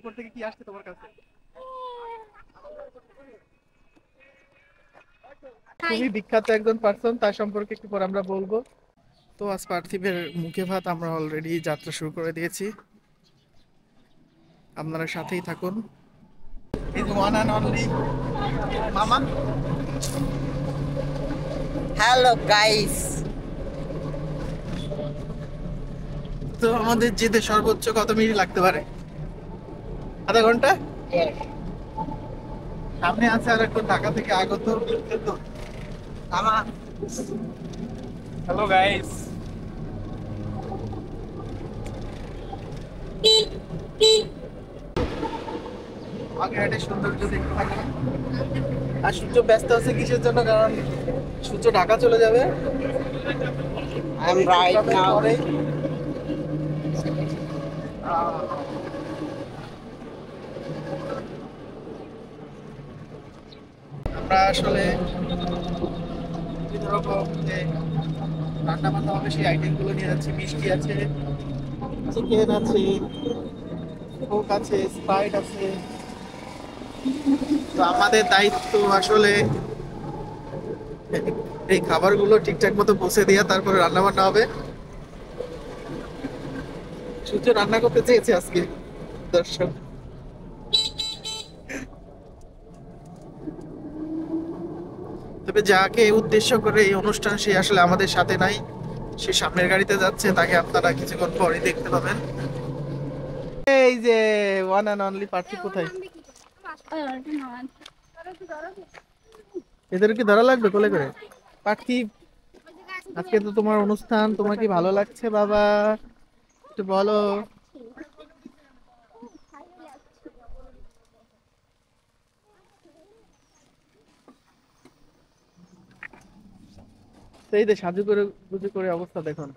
উপর থেকে কি আসছে তোমার কাছে? হাই। খুবই বিখ্যাত একজন পার্সন, তার সম্পর্কে একটু পর আমরা বলবো। তো আজ পার্থিবের মুখে ভাত আমরা অলরেডি যাত্রা শুরু করে দিয়েছি, আপনারা সাথেই থাকুন। এই যে ওয়ান অ্যান্ড অনলি মামা। Hello guys. তো আমাদের যেতে সর্বোচ্চ কত মিনিট লাগতে পারে? আধা ঘন্টা। সামনে আছে আর একটু ঢাকা থেকে আগত বিখ্যাত মামা। Hello guys. বাগেরহাটের সৌন্দর্য দেখতে থাকি। আর সূর্য ব্যস্ত আছে কিসের জন্য? কারণ সূর্য ঢাকা চলে যাবে আই এম রাইট নাও। পরে। আমরা আসলে বিভিন্ন রকম যে রান্না বান্না হবে সেই আইটেম গুলো নিয়ে যাচ্ছি। মিষ্টি আছে, চিকেন আছে, কোক আছে, স্প্রাইট আছে। তো আমাদের দায়িত্ব আসলে এই খাবারগুলো ঠিকঠাক মতো পৌঁছে দিয়ে তারপরে রান্না বান্না হবে। সূর্য রান্না করতে চেয়েছে আজকে, দর্শক। তবে যাকে উদ্দেশ্য করে এই অনুষ্ঠান সে আসলে আমাদের সাথে নাই, সে সামনের গাড়িতে যাচ্ছে, তাকে আপনারা কিছুক্ষণ পরে দেখতে পাবেন। এই যে ওয়ান অ্যান্ড অনলি পার্থিব কোথায়? এদের কি ধরা লাগবে কোলে করে? পার্থিব, আজকে তো তোমার অনুষ্ঠান, তোমার কি ভালো লাগছে বাবা? একটু বলো। তো এই যে সাজু করে গুজু করে অবস্থা দেখুন।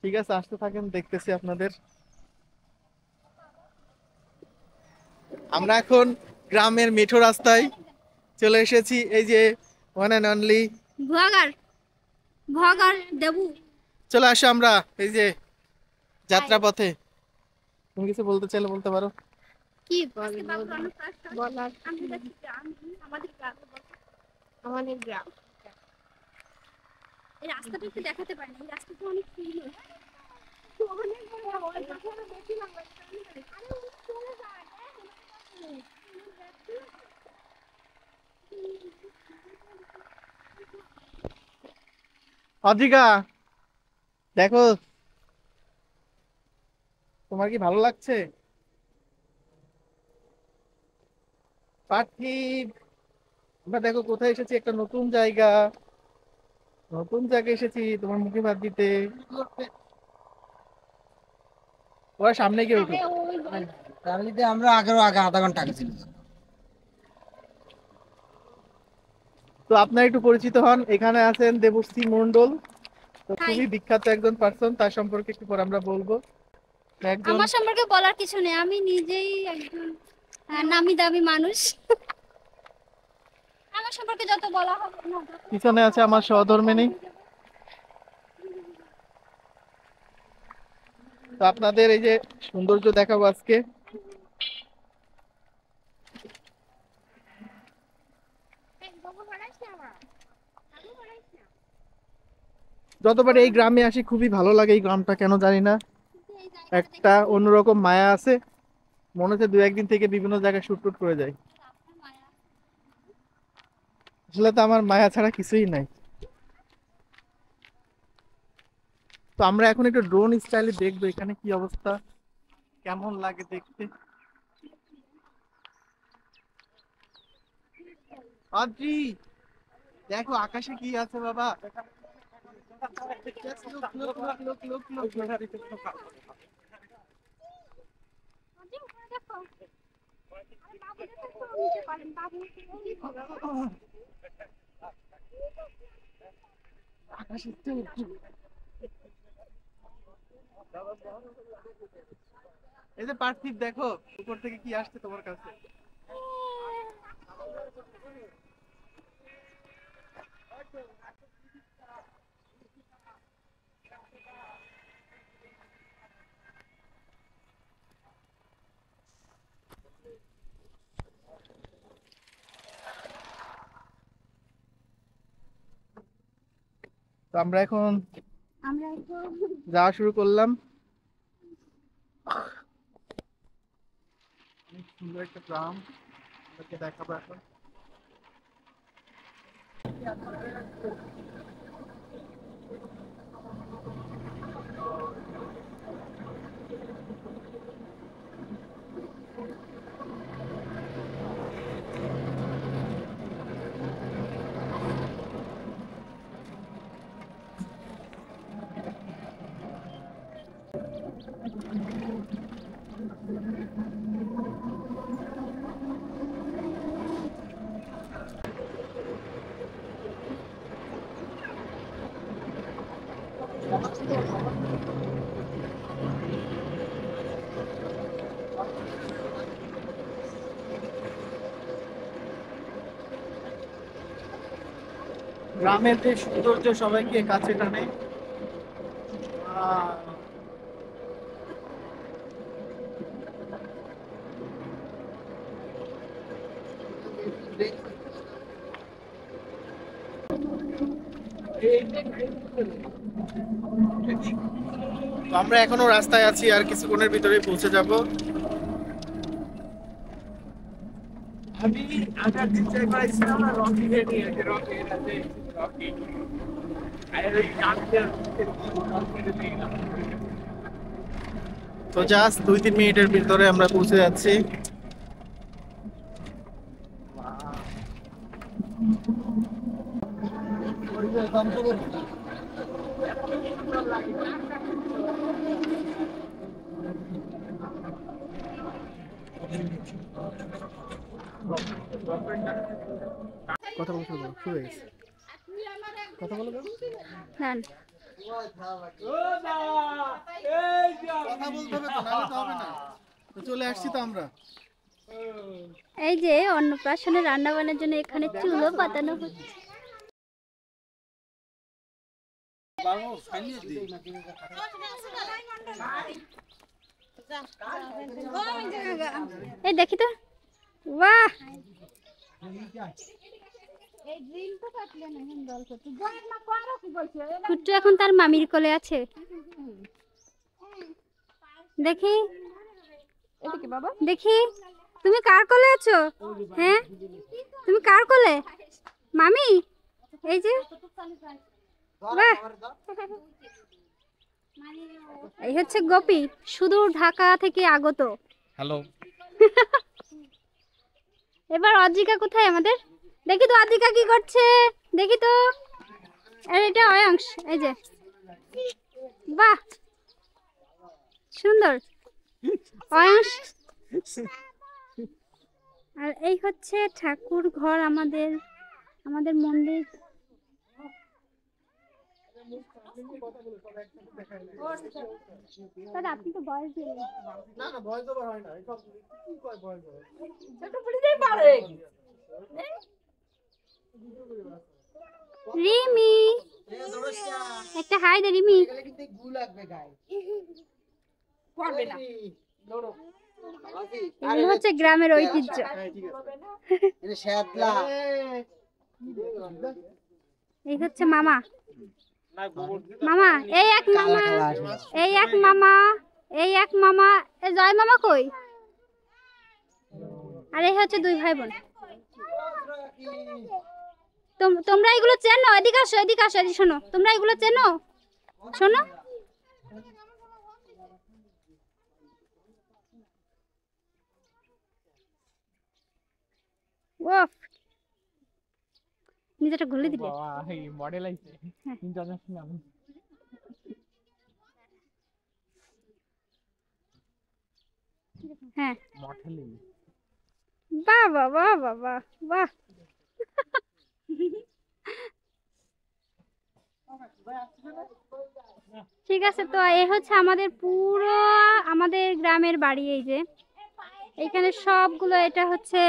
ঠিক আছে, আসতে থাকেন, দেখতেছি আপনাদের। আমরা এখন গ্রামের মেঠো রাস্তায় চলে এসেছি। এই যে ওয়ান অ্যান্ড অনলি ভুয়াগার ভুয়াগার দেবু। চলে আসো আমরা এই যে যাত্রা পথে। তুমি কিছু বলতে চাইলে বলতে পারো। কি বলবো বলার? আমাদের গ্রাম, আমাদের গ্রাম। এই রাস্তাটা একটু দেখাতে পারি না, এই রাস্তাটা অনেক সুন্দর। অনেক বড় হয়, তাছাড়া বেশি না হয়। আরে ও চলে যায়। অদ্রিকা, দেখো তোমার কি ভালো লাগছে? পার্থিব, আমরা দেখো কোথায় এসেছি, একটা নতুন জায়গা। নতুন জায়গায় এসেছি তোমার মুখে ভাত দিতে। ওরা সামনে গিয়ে উঠো। আরে ওই তাহলে যদি আমরা আগেও আগে আধা ঘন্টা আগে ছিল। তো আপনারা একটু পরিচিত হন, এখানে আছেন দেবশ্রী মন্ডল। তো হাই। খুবই বিখ্যাত একজন পার্সন, তার সম্পর্কে একটু পর আমরা বলবো। একজন আমার সম্পর্কে বলার কিছু নেই, আমি নিজেই একজন নামি দামি মানুষ। আমার সম্পর্কে যত বলা হবে না পিছনে আছে আমার সহধর্মিণী। তো আপনাদের এই যে সৌন্দর্য দেখাবো আজকে। যতবার এই গ্রামে আসি খুবই ভালো লাগে, এই গ্রামটা কেন জানি না, এই জায়গাটা একটা দেখে অন্যরকম মায়া আছে। মনে হচ্ছে দু একদিন থেকে বিভিন্ন জায়গায় শুট টুট করে যায়। আপনার মায়া। আসলে তো আমার মায়া ছাড়া কিছুই নাই। তো আমরা এখন একটু ড্রোন স্টাইলে দেখবো এখানে কি অবস্থা, কেমন লাগে দেখতে। আদ্রি, দেখো আকাশে কি আছে বাবা। Just look, look, look, look, look, look. আরে ওখানে দেখো। আরে বাবু দেখো, নিতে পারেন বাবু। আকাশে তো এই যে পার্থিব, দেখো উপর থেকে কি আসছে তোমার কাছে। আমরা এখন আমরা এখন যাওয়া শুরু করলাম। অনেক সুন্দর একটা গ্রাম আপনাকে দেখাবো এখন। গ্রামের যে সৌন্দর্য সবাইকে কাছে টানে। আহ, তো আমরা এখনো রাস্তায় আছি, আর কিছুক্ষণের ভিতরেই পৌঁছে যাব। আমি আগার চিন্তা করেছিলাম না রকি নিয়ে রকি আছে রকি আরে ওই কালকে তো জাস্ট 2-3 মিনিটের ভিতরে আমরা পৌঁছে যাচ্ছি। কথা বলা শুরু হয়ে গেছে। কথা বলো না কথা বলতে হবে তো, নাহলে তো হবে না। তো চলে আসছি তো আমরা। এই যে অন্নপ্রাশনে রান্না বান্নার জন্য এখানে চুলো পাতানো হচ্ছে। এই দেখি তো, বাহ, কুট্টু এখন তার মামির কোলে আছে। দেখি বাবা, দেখি তুমি কার কোলে আছো? হ্যাঁ, তুমি কার কোলে? মামি, এই যে বাহ, এই হচ্ছে গোপী, সুদূর ঢাকা থেকে আগত। হ্যালো। এবার অদ্রিকা কোথায় আমাদের? দেখি তো অদ্রিকা কি করছে, দেখি তো। আর এটা অয়ংশ, এই যে বাহ, সুন্দর অয়ংশ। আর এই হচ্ছে ঠাকুর ঘর, আমাদের আমাদের মন্দির। স্যার আপনি তো বয়স দিলেন। না না, ভয় তো হয় না, এসব কি কয় ভয় করে। রিমি, একটা হাই দে রিমি। এগুলো হচ্ছে গ্রামের ঐতিহ্য। হ্যাঁ ঠিক আছে। এই হচ্ছে মামা, মামা, এই এক মামা, এই এক মামা, এই এক মামা। এই জয় মামা কই? আর এই হচ্ছে দুই ভাই বোন। তোমরা এগুলো চেনো? এদিকে আসো, এদিকে আসো, এদিকে শোনো, তোমরা এগুলো চেনো? শোনো, ওফ, নিজেটা গুলি দিলে। বাবা এই মডেল আইছে ইন্টারন্যাশনাল হ্যাঁ, মডেল। বাহ বাহ বাহ বাহ বাহ বাহ। ঠিক আছে, তো এই হচ্ছে আমাদের পুরো আমাদের গ্রামের বাড়ি। এই যে এখানে সবগুলো, এটা হচ্ছে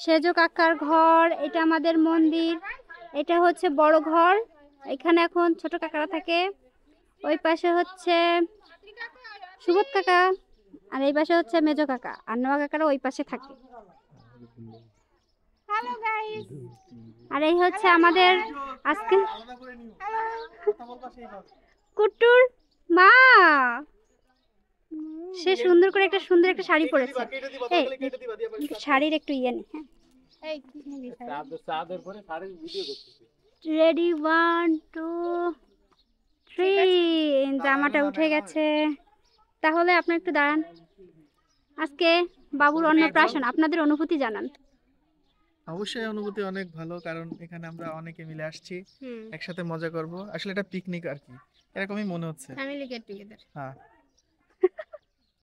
সেজো কাকার ঘর, এটা আমাদের মন্দির, এটা হচ্ছে বড় ঘর, এখানে এখন ছোট কাকারা থাকে। ওই পাশে হচ্ছে সুবোধ কাকা, আর এই পাশে হচ্ছে মেজো কাকা, আর নোয়া কাকারা ওই পাশে থাকে। Hello guys. আর এই হচ্ছে আমাদের আজকে আলাদা করে নিও কথা বলবা সেইভাবে কুট্টুর মা। সে সুন্দর করে একটা সুন্দর একটা শাড়ি পরেছে। কেটে দিবা এই তাহলে কেটে দিবা দিয়া বাকি শাড়ির একটু ইয়ে নে। হ্যাঁ চাঁদের পরে শাড়ির ভিডিও করতেছি। রেডি 1 2 3 জামাটা উঠে গেছে। তাহলে আপনি একটু দাঁড়ান। আজকে বাবুর অন্নপ্রাশন, আপনাদের অনুভূতি জানান। অবশ্যই অনুভূতি অনেক ভালো, কারণ এখানে আমরা অনেকে মিলে আসছি, একসাথে মজা করব। আসলে এটা পিকনিক আর কি, এরকমই মনে হচ্ছে। Family get together. হ্যাঁ